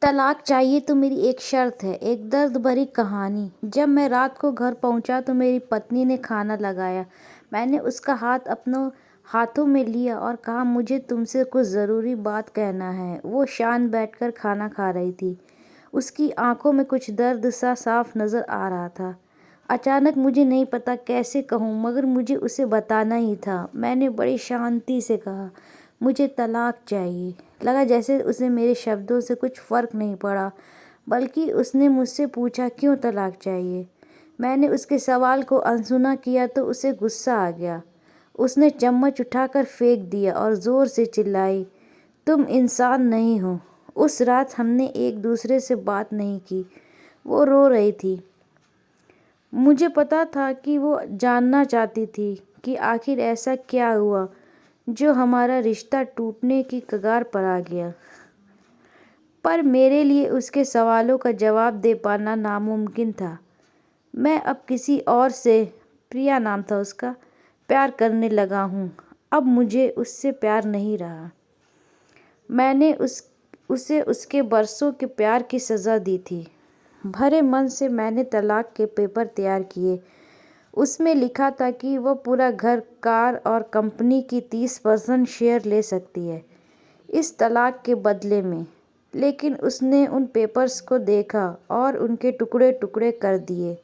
तलाक चाहिए तो मेरी एक शर्त है। एक दर्द भरी कहानी। जब मैं रात को घर पहुंचा तो मेरी पत्नी ने खाना लगाया। मैंने उसका हाथ अपनों हाथों में लिया और कहा, मुझे तुमसे कुछ ज़रूरी बात कहना है। वो शांत बैठकर खाना खा रही थी। उसकी आंखों में कुछ दर्द सा साफ नज़र आ रहा था। अचानक मुझे नहीं पता कैसे कहूँ, मगर मुझे उसे बताना ही था। मैंने बड़ी शांति से कहा, मुझे तलाक चाहिए। लगा जैसे उसे मेरे शब्दों से कुछ फ़र्क नहीं पड़ा, बल्कि उसने मुझसे पूछा, क्यों तलाक चाहिए। मैंने उसके सवाल को अनसुना किया तो उसे गुस्सा आ गया। उसने चम्मच उठाकर फेंक दिया और ज़ोर से चिल्लाई, तुम इंसान नहीं हो। उस रात हमने एक दूसरे से बात नहीं की। वो रो रही थी। मुझे पता था कि वो जानना चाहती थी कि आखिर ऐसा क्या हुआ जो हमारा रिश्ता टूटने की कगार पर आ गया। पर मेरे लिए उसके सवालों का जवाब दे पाना नामुमकिन था। मैं अब किसी और से, प्रिया नाम था उसका, प्यार करने लगा हूँ। अब मुझे उससे प्यार नहीं रहा। मैंने उसे उसके बरसों के प्यार की सज़ा दी थी। भरे मन से मैंने तलाक के पेपर तैयार किए। उसमें लिखा था कि वह पूरा घर, कार और कंपनी की 30% शेयर ले सकती है इस तलाक के बदले में। लेकिन उसने उन पेपर्स को देखा और उनके टुकड़े टुकड़े कर दिए।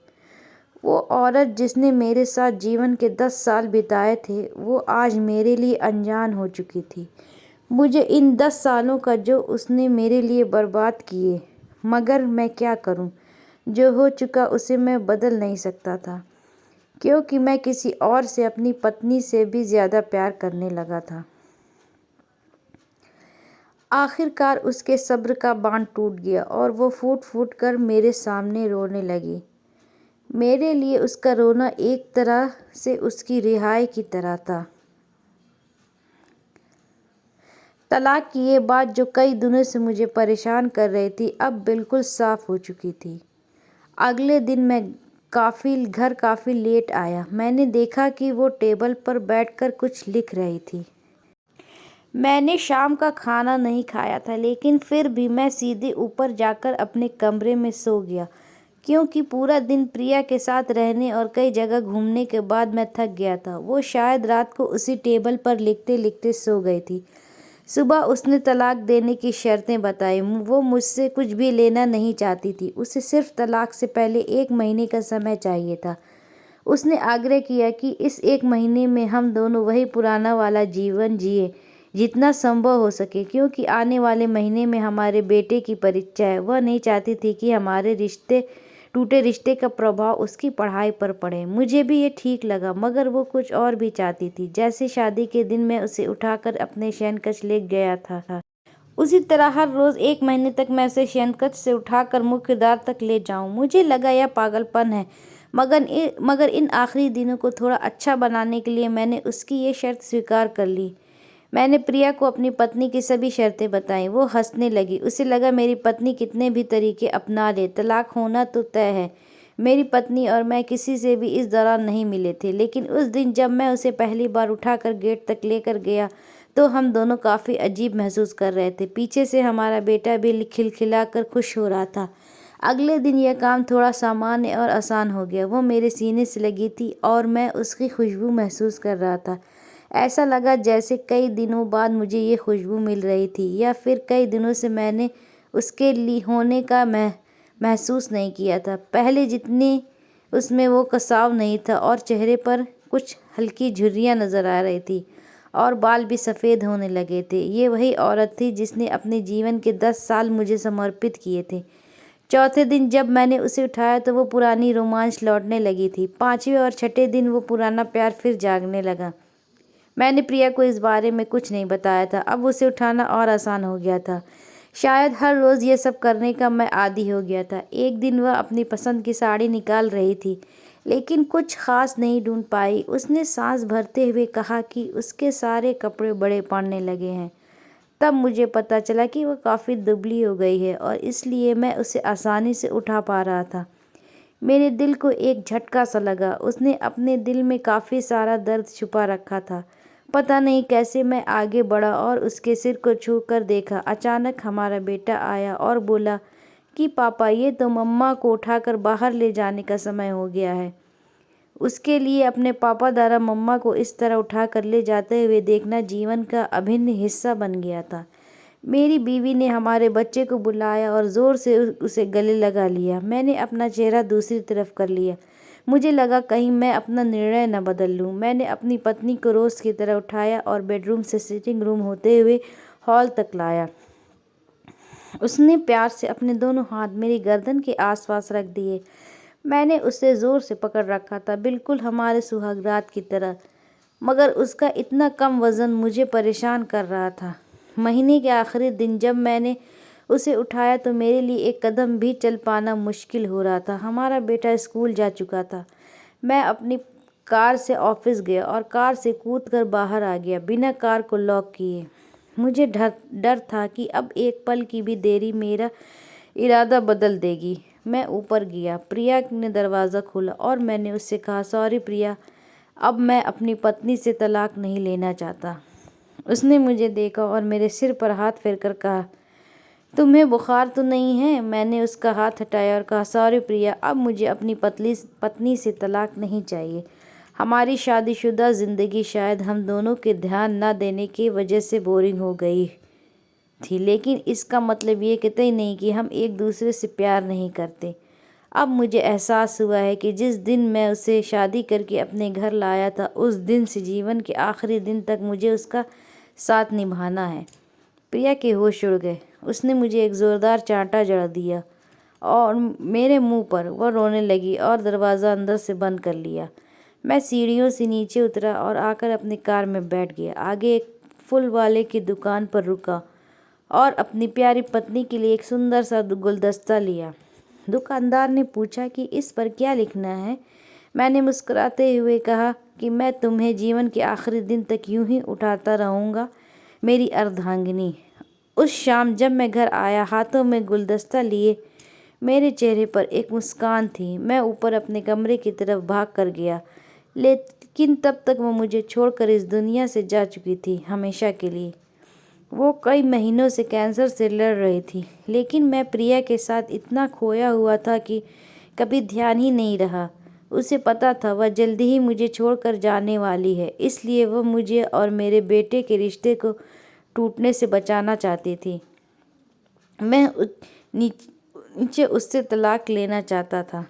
वो औरत जिसने मेरे साथ जीवन के 10 साल बिताए थे, वो आज मेरे लिए अनजान हो चुकी थी। मुझे इन 10 सालों का जो उसने मेरे लिए बर्बाद किए, मगर मैं क्या करूं? जो हो चुका उसे मैं बदल नहीं सकता था, क्योंकि मैं किसी और से, अपनी पत्नी से भी ज़्यादा प्यार करने लगा था। आखिरकार उसके सब्र का बांध टूट गया और वो फूट फूट कर मेरे सामने रोने लगी। मेरे लिए उसका रोना एक तरह से उसकी रिहाई की तरह था। तलाक की ये बात जो कई दिनों से मुझे परेशान कर रही थी, अब बिल्कुल साफ हो चुकी थी। अगले दिन मैं घर काफ़ी लेट आया। मैंने देखा कि वो टेबल पर बैठकर कुछ लिख रही थी। मैंने शाम का खाना नहीं खाया था, लेकिन फिर भी मैं सीधे ऊपर जाकर अपने कमरे में सो गया, क्योंकि पूरा दिन प्रिया के साथ रहने और कई जगह घूमने के बाद मैं थक गया था। वो शायद रात को उसी टेबल पर लिखते लिखते सो गई थी। सुबह उसने तलाक देने की शर्तें बताई। वो मुझसे कुछ भी लेना नहीं चाहती थी। उसे सिर्फ तलाक से पहले 1 महीने का समय चाहिए था। उसने आग्रह किया कि इस 1 महीने में हम दोनों वही पुराना वाला जीवन जिए, जितना संभव हो सके, क्योंकि आने वाले महीने में हमारे बेटे की परीक्षा है। वह नहीं चाहती थी कि हमारे टूटे रिश्ते का प्रभाव उसकी पढ़ाई पर पड़े। मुझे भी ये ठीक लगा, मगर वो कुछ और भी चाहती थी। जैसे शादी के दिन मैं उसे उठाकर अपने शयनकक्ष ले गया था, उसी तरह हर रोज़ 1 महीने तक मैं उसे शयनकक्ष से उठाकर मुख्य द्वार तक ले जाऊं। मुझे लगा यह पागलपन है, मगर इन आखिरी दिनों को थोड़ा अच्छा बनाने के लिए मैंने उसकी ये शर्त स्वीकार कर ली। मैंने प्रिया को अपनी पत्नी की सभी शर्तें बताईं। वो हंसने लगी। उसे लगा मेरी पत्नी कितने भी तरीके अपना ले, तलाक होना तो तय है। मेरी पत्नी और मैं किसी से भी इस दौरान नहीं मिले थे, लेकिन उस दिन जब मैं उसे पहली बार उठाकर गेट तक लेकर गया तो हम दोनों काफ़ी अजीब महसूस कर रहे थे। पीछे से हमारा बेटा भी खिलखिलाकर खुश हो रहा था। अगले दिन यह काम थोड़ा सामान्य और आसान हो गया। वो मेरे सीने से लगी थी और मैं उसकी खुशबू महसूस कर रहा था। ऐसा लगा जैसे कई दिनों बाद मुझे ये खुशबू मिल रही थी, या फिर कई दिनों से मैंने उसके लिए होने का महसूस नहीं किया था। पहले जितनी उसमें वो कसाव नहीं था और चेहरे पर कुछ हल्की झुर्रियाँ नज़र आ रही थी और बाल भी सफ़ेद होने लगे थे। ये वही औरत थी जिसने अपने जीवन के 10 साल मुझे समर्पित किए थे। चौथे दिन जब मैंने उसे उठाया तो वो पुरानी रोमांच लौटने लगी थी। 5वें और छठे दिन वो पुराना प्यार फिर जागने लगा। मैंने प्रिया को इस बारे में कुछ नहीं बताया था। अब उसे उठाना और आसान हो गया था। शायद हर रोज़ ये सब करने का मैं आदी हो गया था। एक दिन वह अपनी पसंद की साड़ी निकाल रही थी, लेकिन कुछ ख़ास नहीं ढूंढ पाई। उसने सांस भरते हुए कहा कि उसके सारे कपड़े बड़े पड़ने लगे हैं। तब मुझे पता चला कि वह काफ़ी दुबली हो गई है और इसलिए मैं उसे आसानी से उठा पा रहा था। मेरे दिल को एक झटका सा लगा। उसने अपने दिल में काफ़ी सारा दर्द छुपा रखा था। पता नहीं कैसे मैं आगे बढ़ा और उसके सिर को छू कर देखा। अचानक हमारा बेटा आया और बोला कि पापा, ये तो मम्मा को उठाकर बाहर ले जाने का समय हो गया है। उसके लिए अपने पापा द्वारा मम्मा को इस तरह उठाकर ले जाते हुए देखना जीवन का अभिन्न हिस्सा बन गया था। मेरी बीवी ने हमारे बच्चे को बुलाया और ज़ोर से उसे गले लगा लिया। मैंने अपना चेहरा दूसरी तरफ कर लिया। मुझे लगा कहीं मैं अपना निर्णय न बदल लूँ। मैंने अपनी पत्नी को रोज़ की तरह उठाया और बेडरूम से सिटिंग रूम होते हुए हॉल तक लाया। उसने प्यार से अपने दोनों हाथ मेरी गर्दन के आसपास रख दिए। मैंने उसे ज़ोर से पकड़ रखा था, बिल्कुल हमारे सुहागरात की तरह, मगर उसका इतना कम वज़न मुझे परेशान कर रहा था। महीने के आखिरी दिन जब मैंने उसे उठाया तो मेरे लिए एक कदम भी चल पाना मुश्किल हो रहा था। हमारा बेटा स्कूल जा चुका था। मैं अपनी कार से ऑफिस गया और कार से कूदकर बाहर आ गया, बिना कार को लॉक किए। मुझे डर था कि अब एक पल की भी देरी मेरा इरादा बदल देगी। मैं ऊपर गया। प्रिया ने दरवाज़ा खोला और मैंने उससे कहा, सॉरी प्रिया, अब मैं अपनी पत्नी से तलाक नहीं लेना चाहता। उसने मुझे देखा और मेरे सिर पर हाथ फेरकर कहा, तुम्हें बुखार तो नहीं है? मैंने उसका हाथ हटाया और कहा, सॉरी प्रिया, अब मुझे अपनी पत्नी से तलाक नहीं चाहिए। हमारी शादीशुदा ज़िंदगी शायद हम दोनों के ध्यान न देने की वजह से बोरिंग हो गई थी, लेकिन इसका मतलब ये कतई नहीं कि हम एक दूसरे से प्यार नहीं करते। अब मुझे एहसास हुआ है कि जिस दिन मैं उसे शादी करके अपने घर लाया था, उस दिन से जीवन के आखिरी दिन तक मुझे उसका साथ निभाना है। प्रिया के होश उड़ गए। उसने मुझे एक ज़ोरदार चांटा जड़ दिया और मेरे मुंह पर। वह रोने लगी और दरवाज़ा अंदर से बंद कर लिया। मैं सीढ़ियों से नीचे उतरा और आकर अपनी कार में बैठ गया। आगे एक फूल वाले की दुकान पर रुका और अपनी प्यारी पत्नी के लिए एक सुंदर सा गुलदस्ता लिया। दुकानदार ने पूछा कि इस पर क्या लिखना है। मैंने मुस्कुराते हुए कहा कि मैं तुम्हें जीवन के आखिरी दिन तक यूं ही उठाता रहूँगा, मेरी अर्धांगिनी। उस शाम जब मैं घर आया, हाथों में गुलदस्ता लिए, मेरे चेहरे पर एक मुस्कान थी। मैं ऊपर अपने कमरे की तरफ भाग कर गया, लेकिन तब तक वो मुझे छोड़कर इस दुनिया से जा चुकी थी, हमेशा के लिए। वो कई महीनों से कैंसर से लड़ रही थी, लेकिन मैं प्रिया के साथ इतना खोया हुआ था कि कभी ध्यान ही नहीं रहा। उसे पता था वह जल्दी ही मुझे छोड़कर जाने वाली है, इसलिए वह मुझे और मेरे बेटे के रिश्ते को टूटने से बचाना चाहती थी। मैं नीचे उससे तलाक लेना चाहता था।